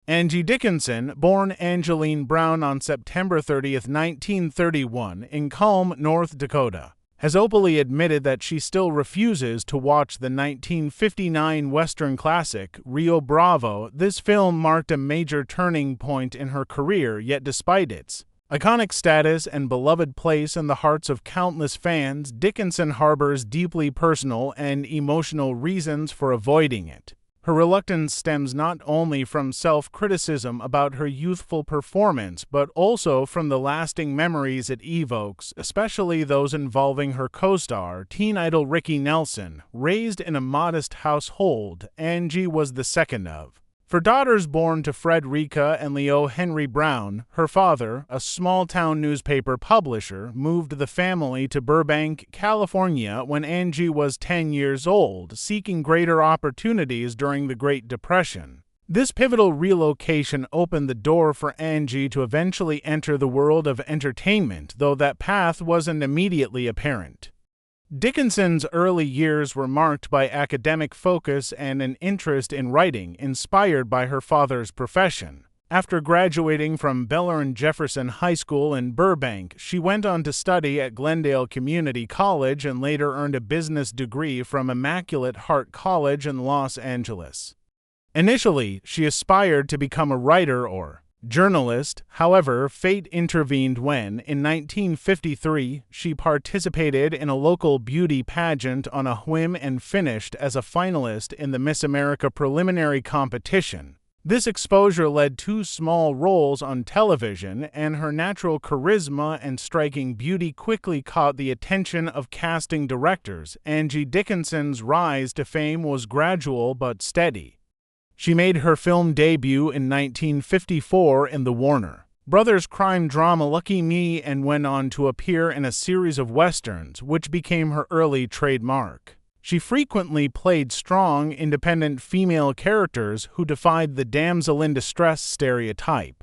Angie Dickinson, born Angeline Brown on September 30, 1931, in Culm, North Dakota, has openly admitted that she still refuses to watch the 1959 Western classic, Rio Bravo. This film marked a major turning point in her career, yet despite its iconic status and beloved place in the hearts of countless fans, Dickinson harbors deeply personal and emotional reasons for avoiding it. Her reluctance stems not only from self-criticism about her youthful performance, but also from the lasting memories it evokes, especially those involving her co-star, teen idol Ricky Nelson. Raised in a modest household, Angie was the second of four daughters born to Frederica and Leo Henry Brown. Her father, a small-town newspaper publisher, moved the family to Burbank, California when Angie was 10 years old, seeking greater opportunities during the Great Depression. This pivotal relocation opened the door for Angie to eventually enter the world of entertainment, though that path wasn't immediately apparent. Dickinson's early years were marked by academic focus and an interest in writing, inspired by her father's profession. After graduating from Beller and Jefferson High School in Burbank, she went on to study at Glendale Community College and later earned a business degree from Immaculate Heart College in Los Angeles. Initially, she aspired to become a writer or journalist. However, fate intervened when, in 1953, she participated in a local beauty pageant on a whim and finished as a finalist in the Miss America preliminary competition. This exposure led to small roles on television, and her natural charisma and striking beauty quickly caught the attention of casting directors. Angie Dickinson's rise to fame was gradual but steady. She made her film debut in 1954 in the Warner Brothers crime drama Lucky Me and went on to appear in a series of westerns, which became her early trademark. She frequently played strong, independent female characters who defied the damsel in distress stereotype.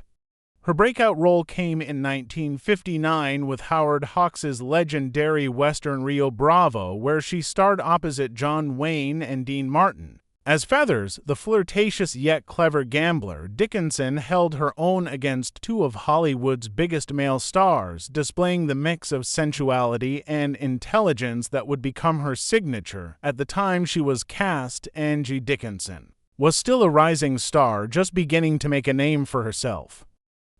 Her breakout role came in 1959 with Howard Hawks' legendary western Rio Bravo, where she starred opposite John Wayne and Dean Martin. As Feathers, the flirtatious yet clever gambler, Dickinson held her own against two of Hollywood's biggest male stars, displaying the mix of sensuality and intelligence that would become her signature. At the time she was cast, Angie Dickinson was still a rising star, just beginning to make a name for herself.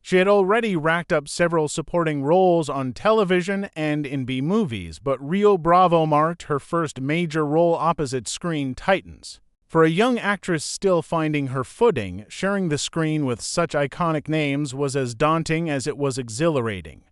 She had already racked up several supporting roles on television and in B-movies, but Rio Bravo marked her first major role opposite screen titans. For a young actress still finding her footing, sharing the screen with such iconic names was as daunting as it was exhilarating.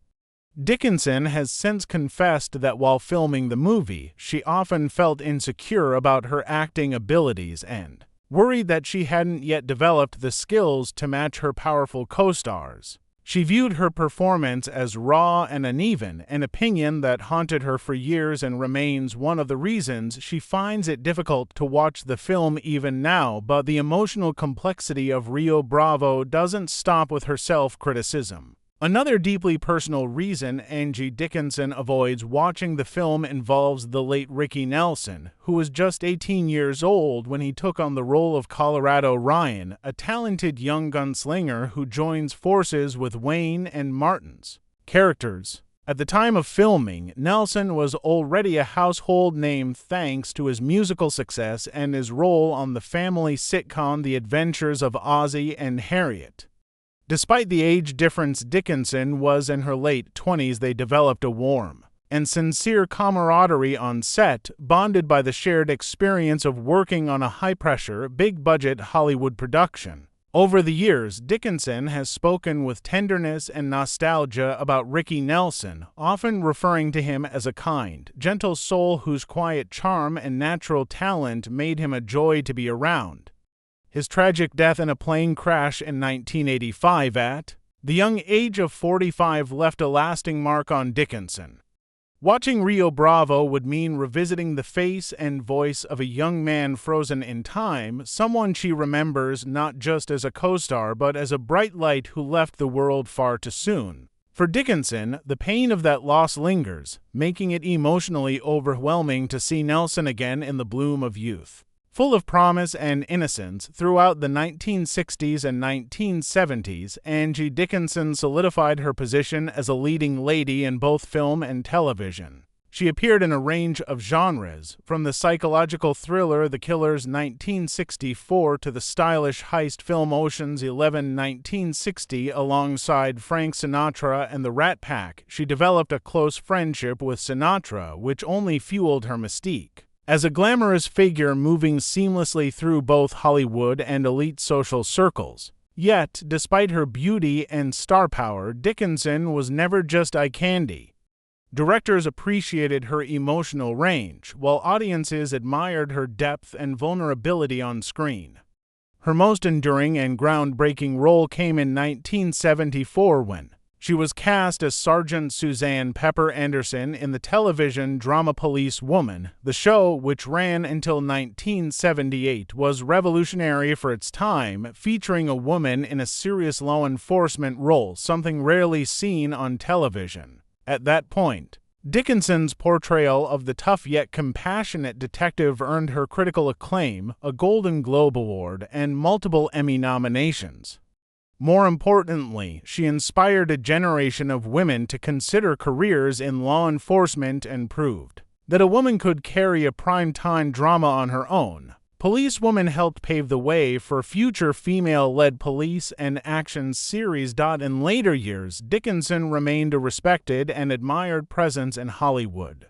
Dickinson has since confessed that while filming the movie, she often felt insecure about her acting abilities and worried that she hadn't yet developed the skills to match her powerful co-stars. She viewed her performance as raw and uneven, an opinion that haunted her for years and remains one of the reasons she finds it difficult to watch the film even now. But the emotional complexity of Rio Bravo doesn't stop with her self-criticism. Another deeply personal reason Angie Dickinson avoids watching the film involves the late Ricky Nelson, who was just 18 years old when he took on the role of Colorado Ryan, a talented young gunslinger who joins forces with Wayne and Martin's characters. At the time of filming, Nelson was already a household name thanks to his musical success and his role on the family sitcom The Adventures of Ozzie and Harriet. Despite the age difference, Dickinson was in her late 20s. They developed a warm and sincere camaraderie on set, bonded by the shared experience of working on a high-pressure, big-budget Hollywood production. Over the years, Dickinson has spoken with tenderness and nostalgia about Ricky Nelson, often referring to him as a kind, gentle soul whose quiet charm and natural talent made him a joy to be around. His tragic death in a plane crash in 1985 at the young age of 45 left a lasting mark on Dickinson. Watching Rio Bravo would mean revisiting the face and voice of a young man frozen in time, someone she remembers not just as a co-star but as a bright light who left the world far too soon. For Dickinson, the pain of that loss lingers, making it emotionally overwhelming to see Nelson again in the bloom of youth. Full of promise and innocence, throughout the 1960s and 1970s, Angie Dickinson solidified her position as a leading lady in both film and television. She appeared in a range of genres, from the psychological thriller The Killer's 1964 to the stylish heist film Ocean's 11 1960. Alongside Frank Sinatra and the Rat Pack, she developed a close friendship with Sinatra, which only fueled her mystique. As a glamorous figure moving seamlessly through both Hollywood and elite social circles. Yet, despite her beauty and star power, Dickinson was never just eye candy. Directors appreciated her emotional range, while audiences admired her depth and vulnerability on screen. Her most enduring and groundbreaking role came in 1974 when she was cast as Sergeant Suzanne Pepper Anderson in the television drama Police Woman. The show, which ran until 1978, was revolutionary for its time, featuring a woman in a serious law enforcement role, something rarely seen on television. At that point, Dickinson's portrayal of the tough yet compassionate detective earned her critical acclaim, a Golden Globe Award, and multiple Emmy nominations. More importantly, she inspired a generation of women to consider careers in law enforcement and proved that a woman could carry a primetime drama on her own. Police Woman helped pave the way for future female-led police and action series. In later years, Dickinson remained a respected and admired presence in Hollywood.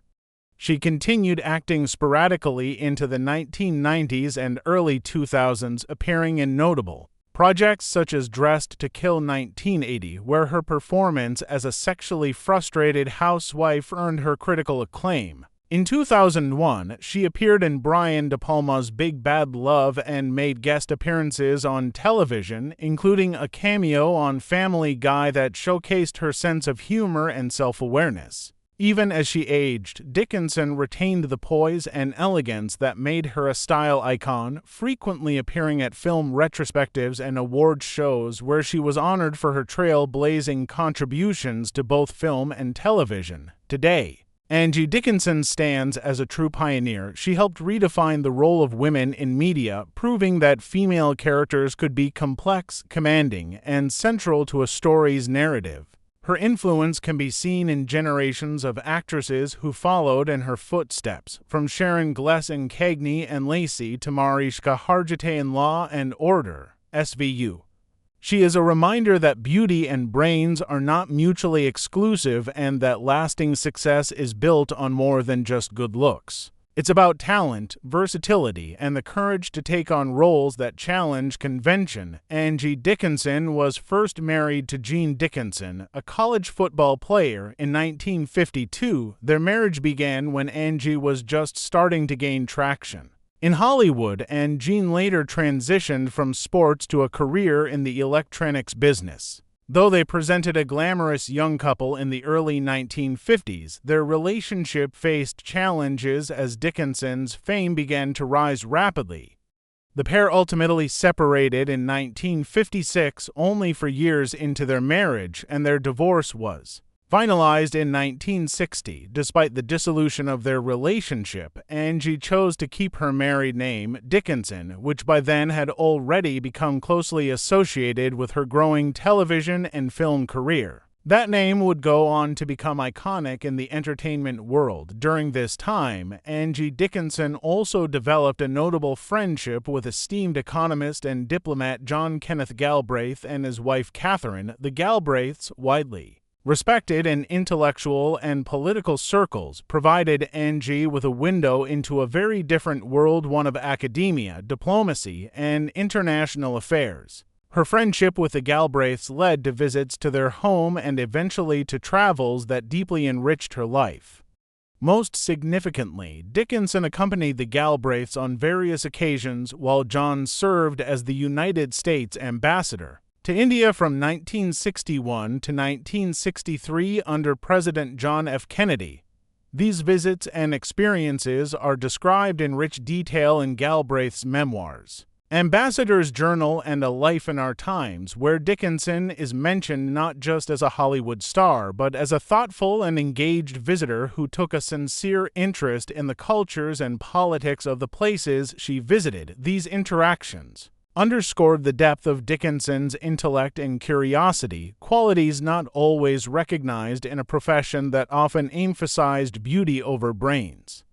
She continued acting sporadically into the 1990s and early 2000s, appearing in notable projects such as Dressed to Kill 1980, where her performance as a sexually frustrated housewife earned her critical acclaim. In 2001, she appeared in Brian De Palma's Big Bad Love and made guest appearances on television, including a cameo on Family Guy that showcased her sense of humor and self-awareness. Even as she aged, Dickinson retained the poise and elegance that made her a style icon, frequently appearing at film retrospectives and award shows where she was honored for her trailblazing contributions to both film and television. Today, Angie Dickinson stands as a true pioneer. She helped redefine the role of women in media, proving that female characters could be complex, commanding, and central to a story's narrative. Her influence can be seen in generations of actresses who followed in her footsteps, from Sharon Gless in Cagney and Lacey to Mariska Hargitay in Law and Order, SVU. She is a reminder that beauty and brains are not mutually exclusive and that lasting success is built on more than just good looks. It's about talent, versatility, and the courage to take on roles that challenge convention. Angie Dickinson was first married to Gene Dickinson, a college football player, in 1952. Their marriage began when Angie was just starting to gain traction in Hollywood, and Gene later transitioned from sports to a career in the electronics business. Though they presented a glamorous young couple in the early 1950s, their relationship faced challenges as Dickinson's fame began to rise rapidly. The pair ultimately separated in 1956, only for years into their marriage, and their divorce was finalized in 1960. Despite the dissolution of their relationship, Angie chose to keep her married name, Dickinson, which by then had already become closely associated with her growing television and film career. That name would go on to become iconic in the entertainment world. During this time, Angie Dickinson also developed a notable friendship with esteemed economist and diplomat John Kenneth Galbraith and his wife Catherine. The Galbraiths, widely respected in intellectual and political circles, provided Angie with a window into a very different world, one of academia, diplomacy, and international affairs. Her friendship with the Galbraiths led to visits to their home and eventually to travels that deeply enriched her life. Most significantly, Dickinson accompanied the Galbraiths on various occasions while John served as the United States ambassador to India from 1961 to 1963 under President John F. Kennedy. These visits and experiences are described in rich detail in Galbraith's memoirs. Ambassador's Journal and A Life in Our Times, where Dickinson is mentioned not just as a Hollywood star, but as a thoughtful and engaged visitor who took a sincere interest in the cultures and politics of the places she visited. These interactions underscored the depth of Dickinson's intellect and curiosity, qualities not always recognized in a profession that often emphasized beauty over brains.